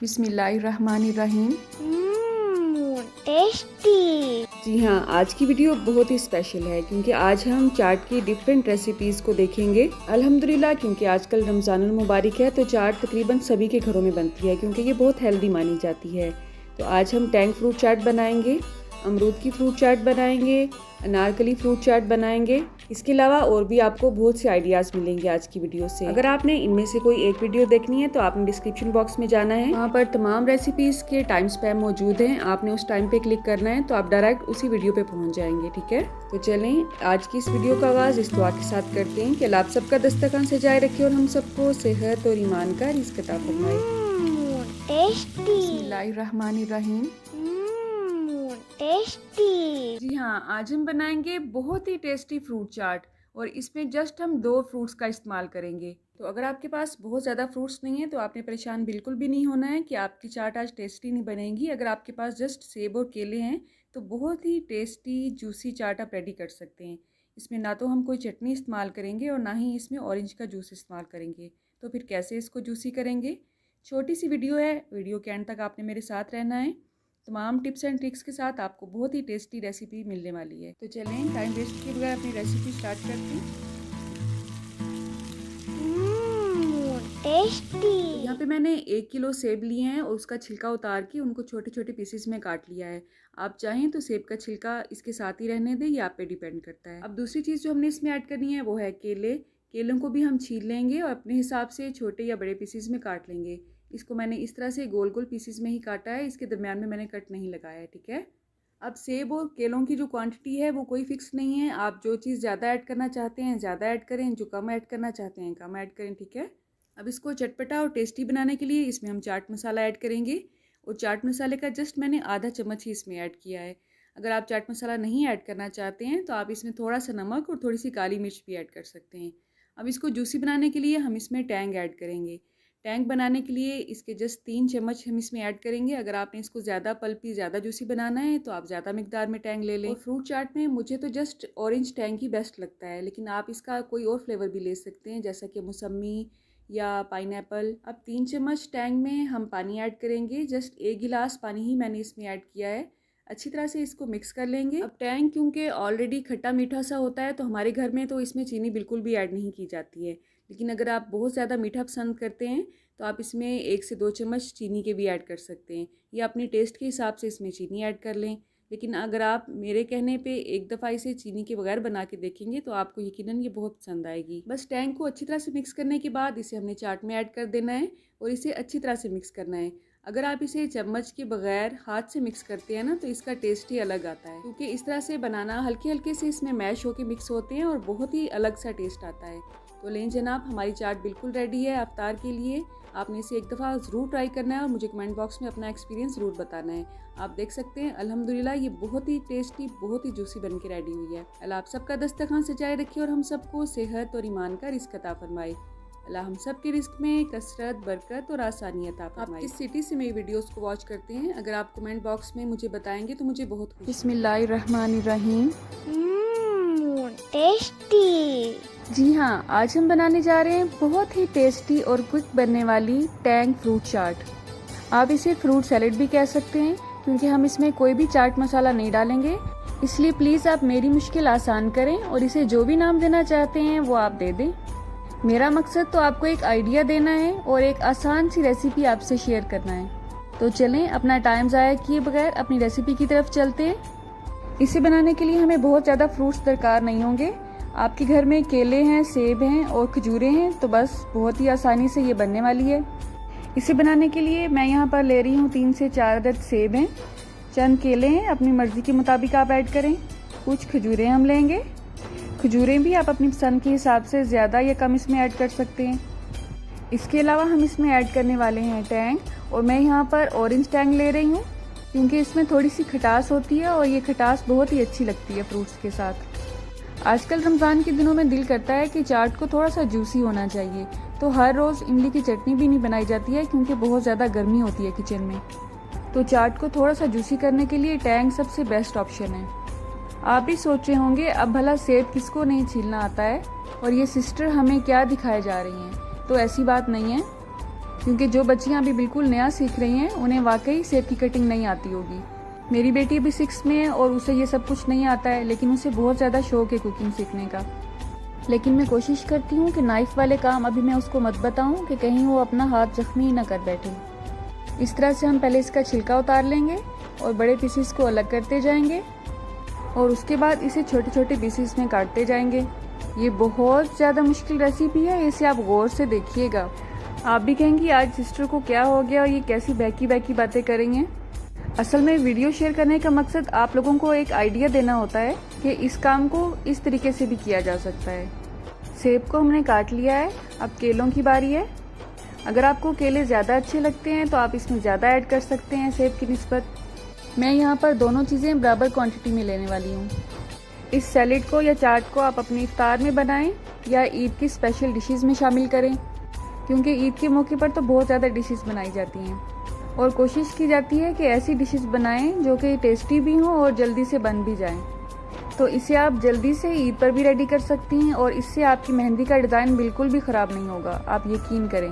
बिस्मिल्लाहिर्रहमानिर्रहीम। टेस्टी। जी हाँ, आज की वीडियो बहुत ही स्पेशल है क्योंकि आज हम चाट की डिफरेंट रेसिपीज़ को देखेंगे। अल्हम्दुलिल्लाह, क्योंकि आजकल रमज़ानुल मुबारक है तो चाट तकरीबन सभी के घरों में बनती है क्योंकि ये बहुत हेल्दी मानी जाती है। तो आज हम टैंग फ्रूट चाट बनाएंगे, अमरूद की फ्रूट चाट बनाएंगे, अनारकली फ्रूट चाट बनाएंगे। इसके अलावा और भी आपको बहुत से आइडियाज़ मिलेंगे आज की वीडियो से। अगर आपने इनमें से कोई एक वीडियो देखनी है तो आपने डिस्क्रिप्शन बॉक्स में जाना है, वहाँ पर तमाम रेसिपीज़ के टाइम स्पैम मौजूद हैं। आपने उस टाइम पे क्लिक करना है तो आप डायरेक्ट उसी वीडियो पे पहुँच जाएंगे। ठीक है, तो चलें आज की इस वीडियो का आगाज़ इस दुआ के साथ करते हैं कि अल्लाह आप सबका दस्तरखान सजाए रखे और हम सबको सेहत और ईमान का रिज़्क़ अता फरमाए। टेस्टी। बिस्मिल्लाहिर्रहमानिर्रहीम। टेस्टी। जी हाँ, आज हम बनाएंगे बहुत ही टेस्टी फ्रूट चाट और इसमें जस्ट हम 2 फ्रूट्स का इस्तेमाल करेंगे। तो अगर आपके पास बहुत ज़्यादा फ्रूट्स नहीं है तो आपने परेशान बिल्कुल भी नहीं होना है कि आपकी चाट आज टेस्टी नहीं बनेगी। अगर आपके पास जस्ट सेब और केले हैं तो बहुत ही टेस्टी जूसी चाट आप रेडी कर सकते हैं। इसमें ना तो हम कोई चटनी इस्तेमाल करेंगे और ना ही इसमें ऑरेंज का जूस इस्तेमाल करेंगे। तो फिर कैसे इसको जूसी करेंगे? छोटी सी वीडियो है, वीडियो के एंड तक आपने मेरे साथ रहना है। तमाम टिप्स एंड ट्रिक्स के साथ आपको बहुत ही टेस्टी रेसिपी मिलने वाली है। तो चलें टाइम वेस्ट किए बगैर अपनी रेसिपी स्टार्ट करते हैं। टेस्टी। यहाँ पे मैंने 1 किलो सेब लिए हैं और उसका छिलका उतार के उनको छोटे छोटे पीसेस में काट लिया है। आप चाहें तो सेब का छिलका इसके साथ ही रहने दें, ये आप पे डिपेंड करता है। अब दूसरी चीज़ जो हमने इसमें ऐड करनी है वो है केले। केलों को भी हम छील लेंगे और अपने हिसाब से छोटे या बड़े पीसेस में काट लेंगे। इसको मैंने इस तरह से गोल गोल पीसेस में ही काटा है, इसके दरमियान में मैंने कट नहीं लगाया है। ठीक है, अब सेब और केलों की जो क्वांटिटी है वो कोई फिक्स नहीं है। आप जो चीज़ ज़्यादा ऐड करना चाहते हैं ज़्यादा ऐड करें, जो कम ऐड करना चाहते हैं कम ऐड करें। ठीक है, अब इसको चटपटा और टेस्टी बनाने के लिए इसमें हम चाट मसाला ऐड करेंगे और चाट मसाले का जस्ट मैंने आधा चम्मच ही इसमें ऐड किया है। अगर आप चाट मसाला नहीं ऐड करना चाहते हैं तो आप इसमें थोड़ा सा नमक और थोड़ी सी काली मिर्च भी ऐड कर सकते हैं। अब इसको जूसी बनाने के लिए हम इसमें टैंग ऐड करेंगे। टैंक बनाने के लिए इसके जस्ट 3 चम्मच हम इसमें ऐड करेंगे। अगर आपने इसको ज़्यादा पल्पी ज़्यादा जूसी बनाना है तो आप ज़्यादा मिकदार में टैंक ले लें। और फ्रूट चाट में मुझे तो जस्ट ऑरेंज टैंक ही बेस्ट लगता है, लेकिन आप इसका कोई और फ्लेवर भी ले सकते हैं जैसा कि मौसमी या पाइनएप्पल। अब 3 चम्मच टैंक में हम पानी ऐड करेंगे। जस्ट 1 गिलास पानी ही मैंने इसमें ऐड किया है। अच्छी तरह से इसको मिक्स कर लेंगे। अब टैंग क्योंकि ऑलरेडी खट्टा मीठा सा होता है तो हमारे घर में तो इसमें चीनी बिल्कुल भी ऐड नहीं की जाती है, लेकिन अगर आप बहुत ज़्यादा मीठा पसंद करते हैं तो आप इसमें 1 से 2 चम्मच चीनी के भी ऐड कर सकते हैं, या अपनी टेस्ट के हिसाब से इसमें चीनी ऐड कर लें। लेकिन अगर आप मेरे कहने पे एक दफ़ा इसे चीनी के बगैर बना के देखेंगे तो आपको यकीनन ये बहुत पसंद आएगी। बस टैंग को अच्छी तरह से मिक्स करने के बाद इसे हमने चाट में ऐड कर देना है और इसे अच्छी तरह से मिक्स करना है। अगर आप इसे चम्मच के बगैर हाथ से मिक्स करते हैं ना तो इसका टेस्ट ही अलग आता है, क्योंकि इस तरह से बनाना हल्के हल्के से इसमें मैश होके मिक्स होते हैं और बहुत ही अलग सा टेस्ट आता है। तो लें जनाब, हमारी चाट बिल्कुल रेडी है अफ्तार के लिए। आपने इसे एक दफ़ा ज़रूर ट्राई करना है और मुझे कमेंट बॉक्स में अपना एक्सपीरियंस ज़रूर बताना है। आप देख सकते हैं अल्हम्दुलिल्लाह ये बहुत ही टेस्टी बहुत ही जूसी बन के रेडी हुई है। अल्लाह आप सबका दस्तरखान सजाए रखे और हम सबको सेहत और ईमान का रिज़्क़ अता फरमाए। अल्लाह हम सब के रिस्क में कसरत, बरकत और आसानी अता फरमाए। आप किस सिटी से मेरी वीडियोस को वॉच करते हैं अगर आप कमेंट बॉक्स में मुझे बताएंगे तो मुझे बहुत खुशी। बिस्मिल्लाहिर्रहमानिर्रहीम। टेस्टी। जी हाँ, आज हम बनाने जा रहे हैं बहुत ही टेस्टी और क्विक बनने वाली टैंग फ्रूट चाट। आप इसे फ्रूट सैलेड भी कह सकते हैं क्योंकि हम इसमें कोई भी चाट मसाला नहीं डालेंगे, इसलिए प्लीज़ आप मेरी मुश्किल आसान करें और इसे जो भी नाम देना चाहते हैं वो आप दे दें। मेरा मकसद तो आपको एक आइडिया देना है और एक आसान सी रेसिपी आपसे शेयर करना है। तो चलें अपना टाइम ज़ाया किए बगैर अपनी रेसिपी की तरफ चलते हैं। इसे बनाने के लिए हमें बहुत ज़्यादा फ्रूट्स दरकार नहीं होंगे। आपके घर में केले हैं, सेब हैं और खजूरें हैं तो बस बहुत ही आसानी से ये बनने वाली है। इसे बनाने के लिए मैं यहाँ पर ले रही हूँ 3 से 4 अदद सेब हैं, चंद केले हैं, अपनी मर्ज़ी के मुताबिक आप ऐड करें। कुछ खजूरें हम लेंगे। खजूरें भी आप अपनी पसंद के हिसाब से ज़्यादा या कम इसमें ऐड कर सकते हैं। इसके अलावा हम इसमें ऐड करने वाले हैं टैंग, और मैं यहाँ पर ऑरेंज टैंग ले रही हूँ क्योंकि इसमें थोड़ी सी खटास होती है और ये खटास बहुत ही अच्छी लगती है फ्रूट्स के साथ। आजकल रमज़ान के दिनों में दिल करता है कि चाट को थोड़ा सा जूसी होना चाहिए, तो हर रोज़ इमली की चटनी भी नहीं बनाई जाती है क्योंकि बहुत ज़्यादा गर्मी होती है किचन में। तो चाट को थोड़ा सा जूसी करने के लिए टैंग सबसे बेस्ट ऑप्शन है। आप भी सोच रहे होंगे अब भला सेब किसको नहीं छीलना आता है और ये सिस्टर हमें क्या दिखाए जा रही हैं, तो ऐसी बात नहीं है। क्योंकि जो बच्चियाँ अभी बिल्कुल नया सीख रही हैं उन्हें वाकई सेब की कटिंग नहीं आती होगी। मेरी बेटी अभी 6 में है और उसे ये सब कुछ नहीं आता है, लेकिन उसे बहुत ज़्यादा शौक है कुकिंग सीखने का। लेकिन मैं कोशिश करती हूँ कि नाइफ़ वाले काम अभी मैं उसको मत बताऊँ कि कहीं वो अपना हाथ जख्मी ही ना कर बैठे। इस तरह से हम पहले इसका छिलका उतार लेंगे और बड़े पीसीस को अलग करते जाएंगे और उसके बाद इसे छोटे छोटे पीसीस में काटते जाएंगे। ये बहुत ज़्यादा मुश्किल रेसिपी है, इसे आप गौर से देखिएगा। आप भी कहेंगी आज सिस्टर को क्या हो गया और ये कैसी बहकी बहकी बातें करेंगे। असल में वीडियो शेयर करने का मकसद आप लोगों को एक आइडिया देना होता है कि इस काम को इस तरीके से भी किया जा सकता है। सेब को हमने काट लिया है, अब केलों की बारी है। अगर आपको केले ज़्यादा अच्छे लगते हैं तो आप इसमें ज़्यादा ऐड कर सकते हैं सेब की निस्बत। मैं यहाँ पर दोनों चीज़ें बराबर क्वांटिटी में लेने वाली हूँ। इस सैलेड को या चाट को आप अपनी इफ्तार में बनाएं या ईद की स्पेशल डिशेस में शामिल करें, क्योंकि ईद के मौके पर तो बहुत ज़्यादा डिशेस बनाई जाती हैं और कोशिश की जाती है कि ऐसी डिशेस बनाएं जो कि टेस्टी भी हों और जल्दी से बन भी जाएं। तो इसे आप जल्दी से ईद पर भी रेडी कर सकती हैं और इससे आपकी मेहंदी का डिज़ाइन बिल्कुल भी ख़राब नहीं होगा, आप यकीन करें।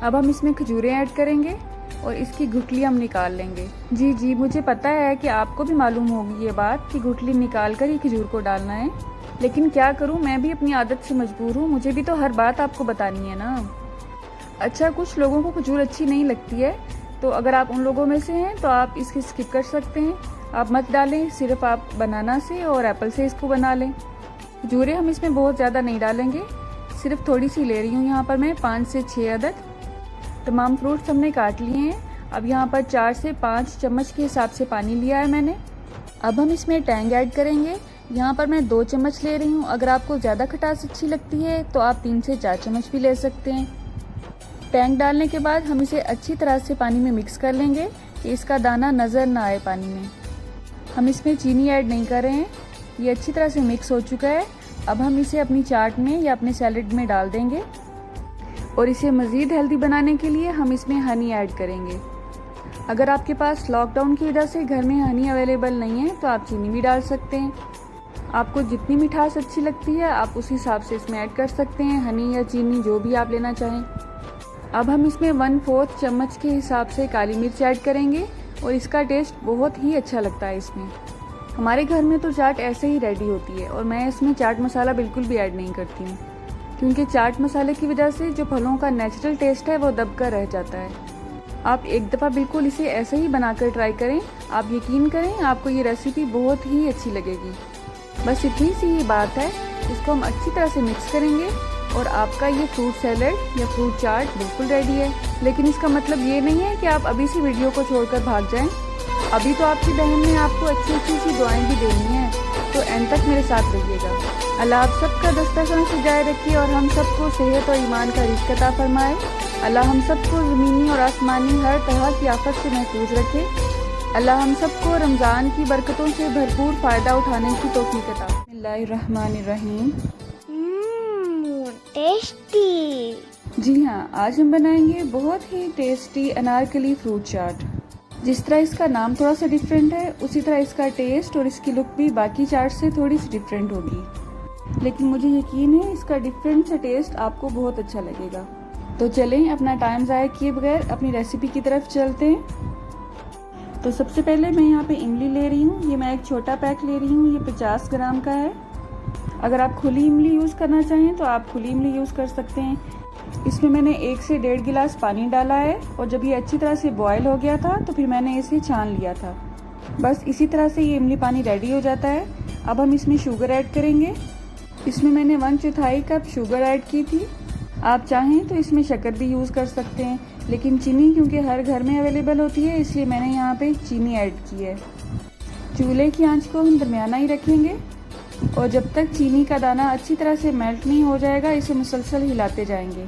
अब हम इसमें खजूरें ऐड करेंगे और इसकी गुठली हम निकाल लेंगे। जी, मुझे पता है कि आपको भी मालूम होगी ये बात कि गुठली निकाल कर ही खजूर को डालना है, लेकिन क्या करूं, मैं भी अपनी आदत से मजबूर हूं, मुझे भी तो हर बात आपको बतानी है ना। अच्छा, कुछ लोगों को खजूर अच्छी नहीं लगती है, तो अगर आप उन लोगों में से हैं तो आप इसकी स्किप कर सकते हैं, आप मत डालें, सिर्फ आप बनाना से और एप्पल से इसको बना लें। खजूरें हम इसमें बहुत ज़्यादा नहीं डालेंगे, सिर्फ थोड़ी सी ले रही हूँ यहाँ पर मैं, 5 से 6 अदद। तमाम फ्रूट्स हमने काट लिए हैं। अब यहाँ पर 4 से 5 चम्मच के हिसाब से पानी लिया है मैंने। अब हम इसमें टैंग ऐड करेंगे। यहाँ पर मैं 2 चम्मच ले रही हूँ, अगर आपको ज़्यादा खटास अच्छी लगती है तो आप 3 से 4 चम्मच भी ले सकते हैं। टैंग डालने के बाद हम इसे अच्छी तरह से पानी में मिक्स कर लेंगे कि इसका दाना नज़र ना आए पानी में। हम इसमें चीनी ऐड नहीं कर रहे हैं, ये अच्छी तरह से मिक्स हो चुका है। अब हम इसे अपनी चाट में या अपने सैलेड में डाल देंगे और इसे मज़ीद हेल्दी बनाने के लिए हम इसमें हनी ऐड करेंगे। अगर आपके पास लॉकडाउन की वजह से घर में हनी अवेलेबल नहीं है तो आप चीनी भी डाल सकते हैं। आपको जितनी मिठास अच्छी लगती है आप उस हिसाब से इसमें ऐड कर सकते हैं, हनी या चीनी जो भी आप लेना चाहें। अब हम इसमें 1/4 चम्मच के हिसाब से काली मिर्च ऐड करेंगे और इसका टेस्ट बहुत ही अच्छा लगता है इसमें। हमारे घर में तो चाट ऐसे ही रेडी होती है और मैं इसमें चाट मसाला बिल्कुल भी ऐड नहीं करती हूँ, क्योंकि चाट मसाले की वजह से जो फलों का नेचुरल टेस्ट है वो दब कर रह जाता है। आप एक दफ़ा बिल्कुल इसे ऐसे ही बनाकर ट्राई करें, आप यकीन करें आपको ये रेसिपी बहुत ही अच्छी लगेगी। बस इतनी सी ही बात है, इसको हम अच्छी तरह से मिक्स करेंगे और आपका ये फ्रूट सैलेड या फ्रूट चाट बिल्कुल रेडी है। लेकिन इसका मतलब ये नहीं है कि आप अभी से वीडियो को छोड़कर भाग जाएं। अभी तो आपकी बहन ने आपको अच्छी अच्छी सी दुआएं भी देनी है, तो एंड तक मेरे साथ रहिएगा। अल्लाह आप सबका दस्तरखान सजाए रखे और हम सबको सेहत और ईमान का रिज़्क़ अता फरमाए। अल्लाह हम सबको ज़मीनी और आसमानी हर तरह की आफत से महफूज रखे। अल्लाह हम सबको रमज़ान की बरकतों से भरपूर फ़ायदा उठाने की तौफ़ीक़ अता। बिस्मिल्लाहिर्रहमानिर्रहीम। टेस्टी। जी हाँ, आज हम बनाएंगे बहुत ही टेस्टी अनारकली फ्रूट चाट। जिस तरह इसका नाम थोड़ा सा डिफरेंट है, उसी तरह इसका टेस्ट और इसकी लुक भी बाकी चाट से थोड़ी सी डिफरेंट होगी, लेकिन मुझे यकीन है इसका डिफरेंट सा टेस्ट आपको बहुत अच्छा लगेगा। तो चलें अपना टाइम ज़ाया किए बगैर अपनी रेसिपी की तरफ चलते हैं। तो सबसे पहले मैं यहाँ पे इमली ले रही हूँ, ये मैं एक छोटा पैक ले रही हूँ, ये 50 ग्राम का है। अगर आप खुली इमली यूज़ करना चाहें तो आप खुली इमली यूज़ कर सकते हैं। इसमें मैंने 1 से 1.5 गिलास पानी डाला है और जब ये अच्छी तरह से बॉयल हो गया था तो फिर मैंने इसे छान लिया था। बस इसी तरह से ये इमली पानी रेडी हो जाता है। अब हम इसमें शुगर ऐड करेंगे। इसमें मैंने 1/4 कप शुगर ऐड की थी। आप चाहें तो इसमें शक्कर भी यूज़ कर सकते हैं, लेकिन चीनी क्योंकि हर घर में अवेलेबल होती है इसलिए मैंने यहाँ पे चीनी ऐड की है। चूल्हे की आंच को हम दरमियाना ही रखेंगे और जब तक चीनी का दाना अच्छी तरह से मेल्ट नहीं हो जाएगा इसे मुसलसल हिलाते जाएंगे,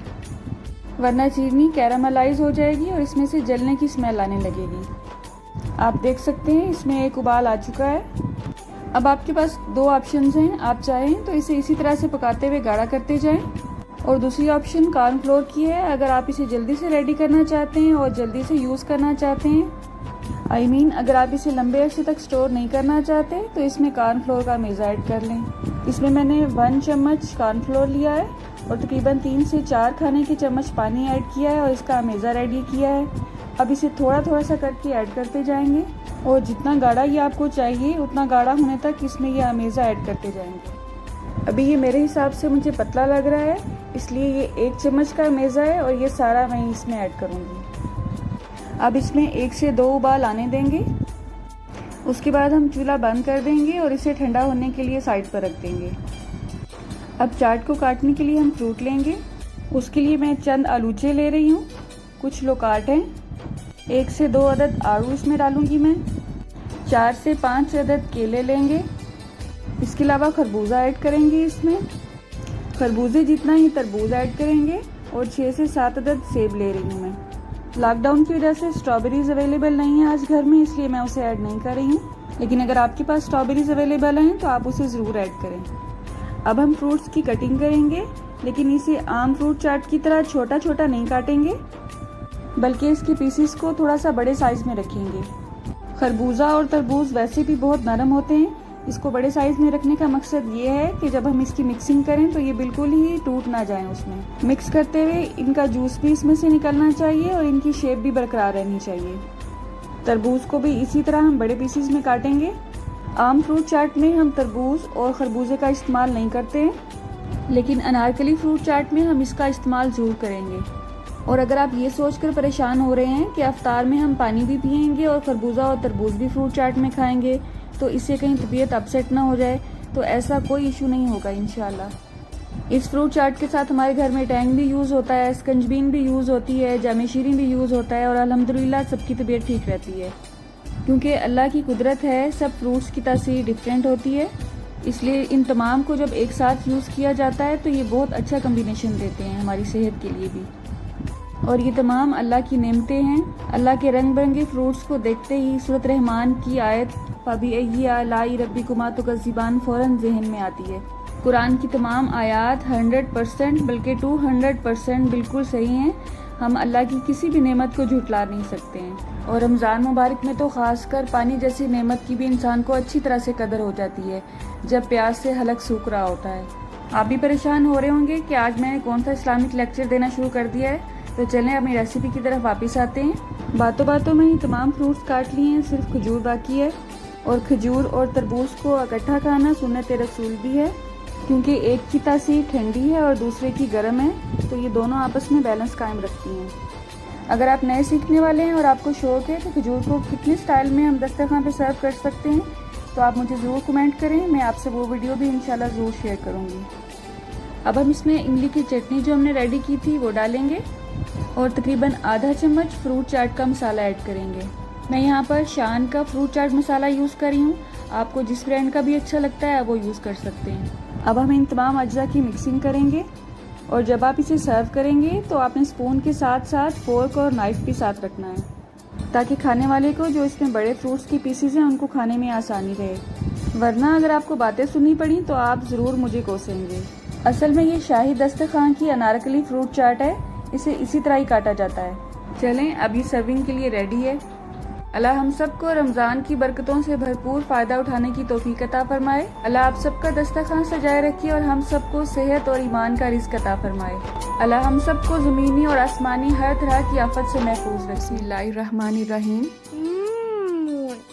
वरना चीनी कैरामलाइज हो जाएगी और इसमें से जलने की स्मेल आने लगेगी। आप देख सकते हैं इसमें एक उबाल आ चुका है। अब आपके पास 2 ऑप्शंस हैं, आप चाहें तो इसे इसी तरह से पकाते हुए गाढ़ा करते जाएं और दूसरी ऑप्शन कॉर्नफ्लोर की है। अगर आप इसे जल्दी से रेडी करना चाहते हैं और जल्दी से यूज़ करना चाहते हैं, अगर आप इसे लंबे अरसे तक स्टोर नहीं करना चाहते तो इसमें कॉर्नफ्लोर का मेज़ा ऐड कर लें। इसमें मैंने 1 चम्मच कॉर्नफ्लोर लिया है और तकरीबन 3 से 4 खाने के चम्मच पानी ऐड किया है और इसका अमेज़ा रेडी किया है। अब इसे थोड़ा थोड़ा सा करके ऐड करते जाएंगे और जितना गाढ़ा ये आपको चाहिए उतना गाढ़ा होने तक इसमें ये अमेज़ा ऐड करते जाएंगे। अभी ये मेरे हिसाब से मुझे पतला लग रहा है, इसलिए ये 1 चम्मच का अमेज़ा है और ये सारा मैं इसमें ऐड करूँगी। अब इसमें 1 से 2 उबाल आने देंगे। उसके बाद हम चूल्हा बंद कर देंगे और इसे ठंडा होने के लिए साइड पर रख देंगे। अब चाट को काटने के लिए हम फ्रूट लेंगे। उसके लिए मैं चंद आलूचे ले रही हूँ, कुछ लोकाट हैं। 1 से 2 अदद आड़ू इसमें डालूंगी मैं। 4 से 5 अदद केले लेंगे। इसके अलावा खरबूजा ऐड करेंगे इसमें। खरबूजे जितना ही तरबूज ऐड करेंगे और 6 से 7 अदद सेब ले रही हूँ मैं। लॉकडाउन की वजह से स्ट्रॉबेरीज अवेलेबल नहीं है आज घर में, इसलिए मैं उसे ऐड नहीं कर रही हूँ, लेकिन अगर आपके पास स्ट्रॉबेरीज अवेलेबल हैं तो आप उसे ज़रूर ऐड करें। अब हम फ्रूट्स की कटिंग करेंगे, लेकिन इसे आम फ्रूट चाट की तरह छोटा छोटा नहीं काटेंगे, बल्कि इसके पीसेस को थोड़ा सा बड़े साइज़ में रखेंगे। खरबूजा और तरबूज वैसे भी बहुत नरम होते हैं, इसको बड़े साइज़ में रखने का मकसद ये है कि जब हम इसकी मिक्सिंग करें तो ये बिल्कुल ही टूट ना जाए। उसमें मिक्स करते हुए इनका जूस भी इसमें से निकलना चाहिए और इनकी शेप भी बरकरार रहनी चाहिए। तरबूज को भी इसी तरह हम बड़े पीसेस में काटेंगे। आम फ्रूट चाट में हम तरबूज और खरबूजे का इस्तेमाल नहीं करते हैं, लेकिन अनारकली फ्रूट चाट में हम इसका इस्तेमाल ज़रूर करेंगे। और अगर आप ये सोचकर परेशान हो रहे हैं कि अफ्तार में हम पानी भी पिएंगे और खरबूजा और तरबूज भी फ्रूट चाट में खाएंगे तो इससे कहीं तबीयत अपसेट ना हो जाए, तो ऐसा कोई इशू नहीं होगा इंशाल्लाह। इस फ्रूट चाट के साथ हमारे घर में टैंग भी यूज़ होता है, स्कंजबीन भी यूज़ होती है, जामे शीरीन भी यूज़ होता है और अल्हम्दुलिल्लाह सबकी तबीयत ठीक रहती है। क्योंकि अल्लाह की कुदरत है, सब फ्रूट्स की तासीर डिफरेंट होती है, इसलिए इन तमाम को जब एक साथ यूज़ किया जाता है तो ये बहुत अच्छा कम्बिनेशन देते हैं हमारी सेहत के लिए भी। और ये तमाम अल्लाह की नेमतें हैं। अल्लाह के रंग बिरंगे फ्रूट्स को देखते ही सूरत रहमान की आयत फ़बीअय्यि आलाई रब्बिकुमा तुकज़्ज़िबान फ़ौरन जहन में आती है। कुरान की तमाम आयात 100% बल्कि 200% बिल्कुल सही हैं। हम अल्लाह की किसी भी नेमत को झुटला नहीं सकते हैं। और रमज़ान मुबारक में तो ख़ासकर पानी जैसी नेमत की भी इंसान को अच्छी तरह से कदर हो जाती है जब प्यास से हलक सूख रहा होता है। आप भी परेशान हो रहे होंगे कि आज मैंने कौन सा इस्लामिक लेक्चर देना शुरू कर दिया है, तो चलें अपनी रेसिपी की तरफ वापस आते हैं। बातों बातों में ही तमाम फ्रूट्स काट लिए हैं, सिर्फ खजूर बाकी है। और खजूर और तरबूज को इकट्ठा खाना सुन्नत रसूल भी है, क्योंकि एक की तासीर ठंडी है और दूसरे की गर्म है, तो ये दोनों आपस में बैलेंस कायम रखती हैं। अगर आप नए सीखने वाले हैं और आपको शौक़ है कि खजूर को कितने स्टाइल में हम दस्तरखान पे सर्व कर सकते हैं, तो आप मुझे ज़रूर कमेंट करें, मैं आपसे वो वीडियो भी इंशाल्लाह ज़रूर शेयर करूँगी। अब हम इसमें इमली की चटनी जो हमने रेडी की थी वो डालेंगे और तकरीबन आधा चम्मच फ्रूट चाट का मसाला ऐड करेंगे। मैं यहाँ पर शान का फ्रूट चाट मसाला यूज़ कर रही हूँ, आपको जिस ब्रांड का भी अच्छा लगता है वो यूज़ कर सकते हैं। अब हम इन तमाम अज्जा की मिक्सिंग करेंगे और जब आप इसे सर्व करेंगे तो आपने स्पून के साथ साथ फोर्क और नाइफ़ भी साथ रखना है, ताकि खाने वाले को जो इसमें बड़े फ्रूट्स की पीसेस हैं उनको खाने में आसानी रहे। वरना अगर आपको बातें सुननी पड़ी तो आप ज़रूर मुझे कोसेंगे। असल में ये शाही दस्तरखान की अनारकली फ्रूट चाट है, इसे इसी तरह ही काटा जाता है। चलें अब ये सर्विंग के लिए रेडी है। अल्लाह हम सबको रमज़ान की बरकतों से भरपूर फ़ायदा उठाने की तौफीक अता फरमाए। अल्लाह आप सबका दस्तरखान सजाए रखे और हम सबको सेहत और ईमान का रिज़्क़ अता फरमाए। अल्लाह हम सबको ज़मीनी और आसमानी हर तरह की आफत से महफूज रखे। बिस्मिल्लाहिर्रहमानिर्रहीम।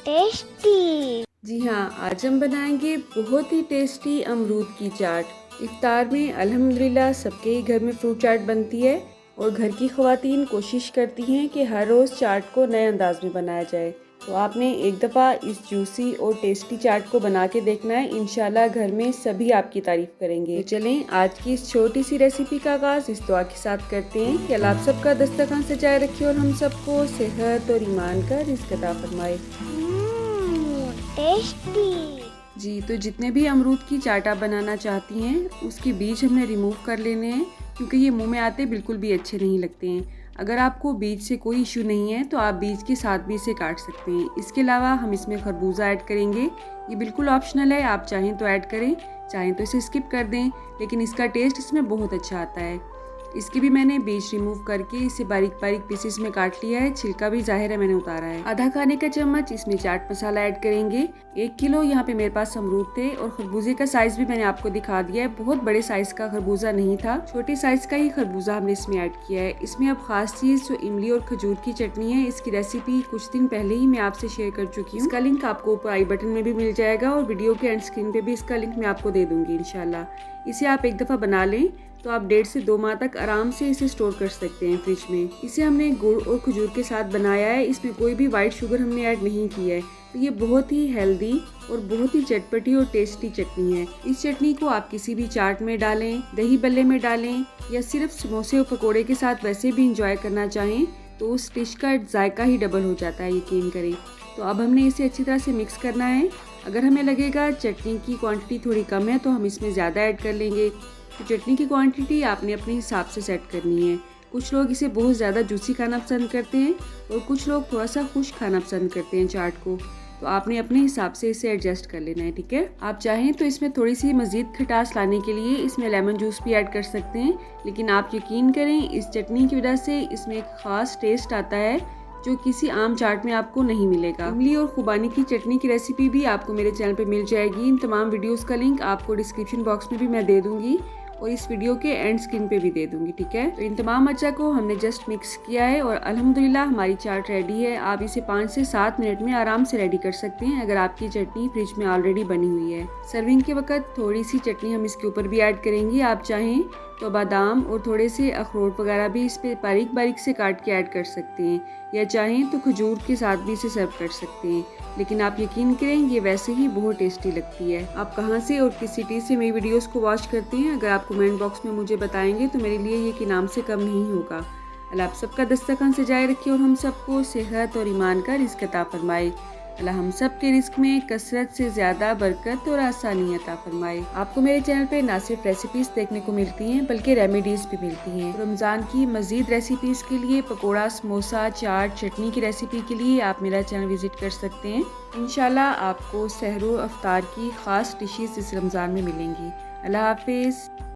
टेस्टी। जी हाँ, आज हम बनाएंगे बहुत ही टेस्टी अमरूद की चाट। इफ्तार में अल्हम्दुलिल्लाह सबके ही घर में फ्रूट चाट बनती है और घर की ख़वातीन कोशिश करती हैं कि हर रोज़ चाट को नए अंदाज में बनाया जाए। तो आपने एक दफ़ा इस जूसी और टेस्टी चाट को बना के देखना है, इंशाल्लाह घर में सभी आपकी तारीफ़ करेंगे। तो चलें आज की इस छोटी सी रेसिपी का आगाज़ इस दुआ के साथ करते हैं कि अल्लाह आप सबका दस्तरखान सजाए रखे और हम सबको सेहत और ईमान का रिज़्क़ अता फरमाए। टेस्टी। जी, तो जितने भी अमरूद की चाट आप बनाना चाहती हैं उसके बीज हमने रिमूव कर लेने हैं, क्योंकि ये मुंह में आते बिल्कुल भी अच्छे नहीं लगते हैं। अगर आपको बीज से कोई इशू नहीं है तो आप बीज के साथ भी इसे काट सकते हैं। इसके अलावा हम इसमें खरबूजा ऐड करेंगे, ये बिल्कुल ऑप्शनल है, आप चाहें तो ऐड करें, चाहें तो इसे स्किप कर दें, लेकिन इसका टेस्ट इसमें बहुत अच्छा आता है। इसके भी मैंने बीज रिमूव करके इसे बारीक बारीक पीसेस में काट लिया है। छिलका भी जाहिर है मैंने उतारा है। आधा खाने का चम्मच इसमें चाट मसाला ऐड करेंगे। 1 किलो यहाँ पे मेरे पास अमरूद थे और खरबूजे का साइज भी मैंने आपको दिखा दिया है। बहुत बड़े साइज का खरबूजा नहीं था, छोटे साइज का ही खरबूजा हमने इसमें ऐड किया है। इसमें अब खास चीज जो इमली और खजूर की चटनी है, इसकी रेसिपी कुछ दिन पहले ही मैं आपसे शेयर कर चुकी हूँ। इसका लिंक आपको ऊपर आई बटन में भी मिल जाएगा और वीडियो के एंड स्क्रीन पे भी इसका लिंक मैं आपको दे दूंगी इंशाल्लाह। इसे आप एक दफा बना लें तो आप 1.5 से 2 माह तक आराम से इसे स्टोर कर सकते हैं फ्रिज में। इसे हमने गुड़ और खजूर के साथ बनाया है, इसमें कोई भी व्हाइट शुगर हमने ऐड नहीं की है। तो ये बहुत ही हेल्दी और बहुत ही चटपटी और टेस्टी चटनी है। इस चटनी को आप किसी भी चाट में डालें, दही बल्ले में डालें या सिर्फ समोसे और पकौड़े के साथ वैसे भी इंजॉय करना चाहें तो उस डिश का जायका ही डबल हो जाता है, यकीन करें। तो अब हमने इसे अच्छी तरह से मिक्स करना है। अगर हमें लगेगा चटनी की क्वांटिटी थोड़ी कम है तो हम इसमें ज़्यादा ऐड कर लेंगे। तो चटनी की क्वांटिटी आपने अपने हिसाब से सेट करनी है। कुछ लोग इसे बहुत ज़्यादा जूसी खाना पसंद करते हैं और कुछ लोग थोड़ा सा खुश्क खाना पसंद करते हैं चाट को, तो आपने अपने हिसाब से इसे एडजस्ट कर लेना है, ठीक है। आप चाहें तो इसमें थोड़ी सी मज़ीद खटास लाने के लिए इसमें लेमन जूस भी ऐड कर सकते हैं, लेकिन आप यकीन करें इस चटनी की वजह से इसमें एक ख़ास टेस्ट आता है जो किसी आम चाट में आपको नहीं मिलेगा। इमली और खुबानी की चटनी की रेसिपी भी आपको मेरे चैनल पे मिल जाएगी। इन तमाम वीडियोस का लिंक आपको डिस्क्रिप्शन बॉक्स में भी मैं दे दूंगी और इस वीडियो के एंड स्क्रीन पे भी दे दूंगी, ठीक है। तो इन तमाम अज्जा को हमने जस्ट मिक्स किया है और अल्हम्दुलिल्लाह हमारी चाट रेडी है। आप इसे 5 से 7 मिनट में आराम से रेडी कर सकते हैं अगर आपकी चटनी फ्रिज में ऑलरेडी बनी हुई है। सर्विंग के वक्त थोड़ी सी चटनी हम इसके ऊपर भी ऐड करेंगे। आप चाहें तो बादाम और थोड़े से अखरोट वगैरह भी इस पे बारीक बारीक से काट के ऐड कर सकते हैं, या चाहें तो खजूर के साथ भी इसे सर्व कर सकते हैं। लेकिन आप यकीन करें ये वैसे ही बहुत टेस्टी लगती है। आप कहाँ से और किस सिटी से मेरी वीडियोस को वॉच करते हैं, अगर आप कमेंट बॉक्स में मुझे बताएंगे तो मेरे लिए ये कि नाम से कम नहीं होगा। अल्लाह आप सबका दस्तरखान सजाए रखे और हम सबको सेहत और ईमान का रिज़्क अता फरमाए। अल्लाह हम सब के रिस्क में कसरत से ज़्यादा बरकत और आसानी अता फरमाए। आपको मेरे चैनल पे ना सिर्फ रेसिपीज़ देखने को मिलती हैं बल्कि रेमेडीज़ भी मिलती हैं। रमज़ान की मज़ीद रेसिपीज़ के लिए पकोड़ा, समोसा, चाट, चटनी की रेसिपी के लिए आप मेरा चैनल विज़िट कर सकते हैं। इंशाल्लाह आपको सहर व अफ्तार की ख़ास डिशेज़ इस रमज़ान में मिलेंगी। अल्लाह हाफिज़।